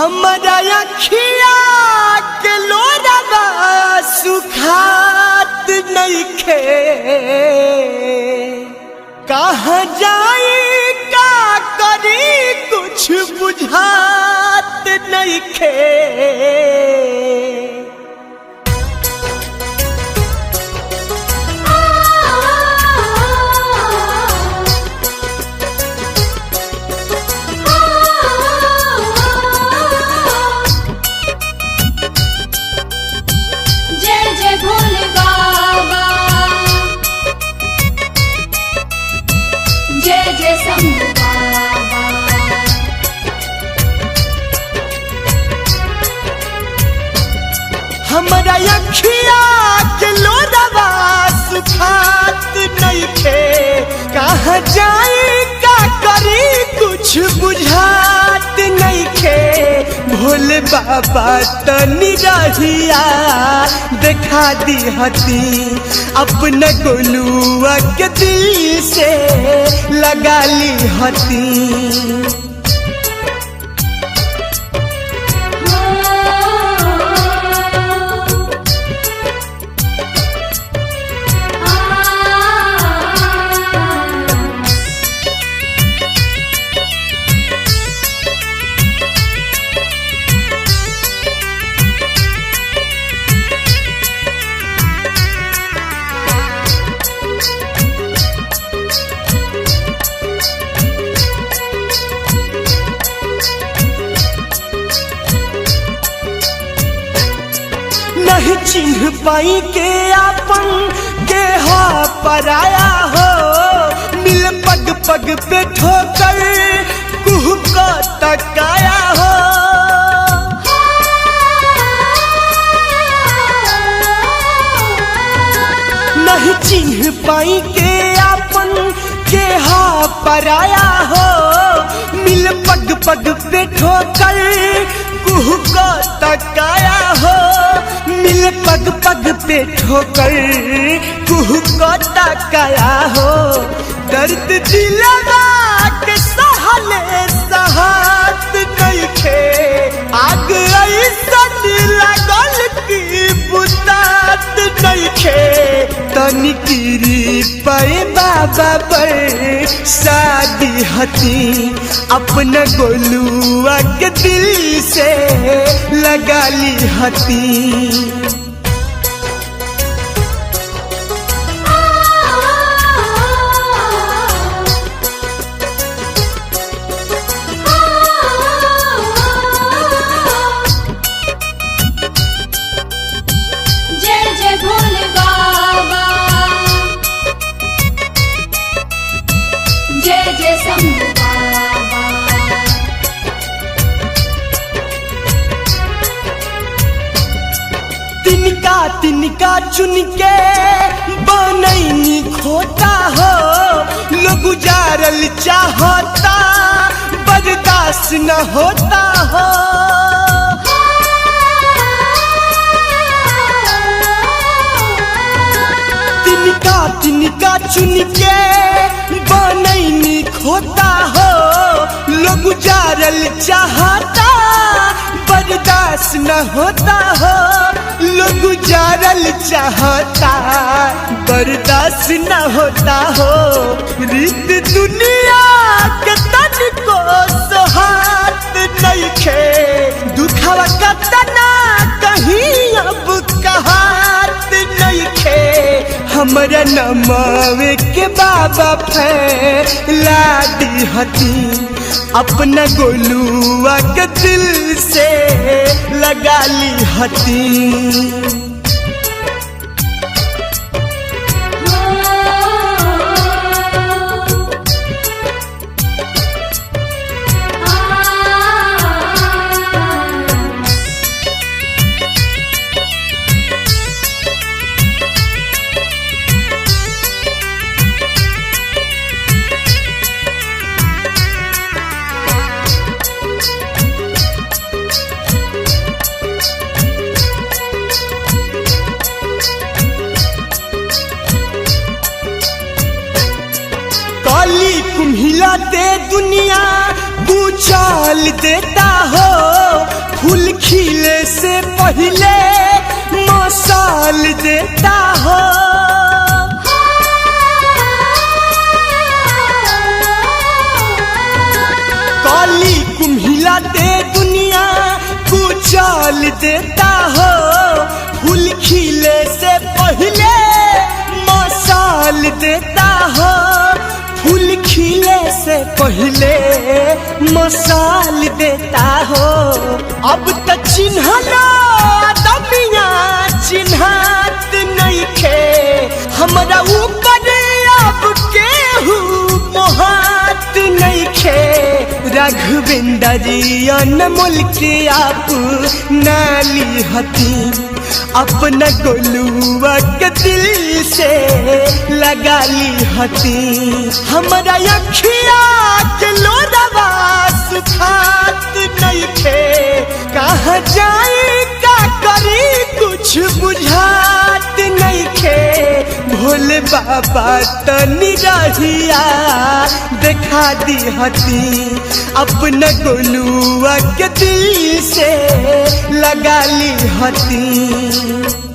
हमरा अखिया के लोरवा सुखात नइखे, कहाँ जाई का करी कुछ बुझात नइखे। हमरा अखिया के लोरवा सुखात नइखे, कहाँ जाई का करी कुछ बुझात नइखे। भोले बाबा तनी रहिया देखा दिहती, अपना गोलुआ के दिल से लगा ली हती। नहीं चिन्ह पाई के आपन के हा पराया हो, मिल पग पग पे ठोकर कुह को तकाया हो। नहीं चिन्ह पाई के आपन के हा पराया हो, मिल पग पग पे ठोकर कुह को तकाया हो। मिल पग पग पे ठोकर कुह को तकाया हो। दर्द दिलवा के सहले सहात नइखे, आग ऐसन लागल की बुतात नइखे। तनी गिरी पे बाबा पर शादी हती, अपना गोलुआ के दिल से लगा ली हती। तिनका चुन के बनैनी खोता हो, लोग गुजारल चाहता बर्दाश्त न होता हो। तिनका चुन के बनैनी खोता हो, लोग गुजारल चाहता बर्दाश्त न होता हो। लोग गुजारल चाहता बर्दाश्त न होता हो। रीत दुनिया के तनिको सोहात नइखे, दुखवा कतना कहीं अब कहात नइखे। हमरा नमावे के बाबा फैला दी हती, अपना गोलुआ के दिल से लगा ली हती। कुम्हिलाते दुनिया कुचाल देता हो, फूल खिले से पहले मसाल देता हो। काली कुम्हिला दे दुनिया कुचाल देता हो, फूल खिले से पहले मसाल देता हो। फूल खिले से पहले मसाल देता हो। अब तक चिन्हला दबिया चिन्हात नहीं खे, हमरा ऊपर अब केहू मोहात नहीं खे। राघवेंद्र अनमोल के आप नाली हती, अपना गोलुआ के दिल से लगा ली हती। हमारा अखिया के लोरवा सुखात नहीं थे, कहाँ जाए का करी कुछ बुझात नहीं थे। भोले बाबा तनी रहिया देखा दी हती, अपना गोलुआ के दिल से लगा ली हती।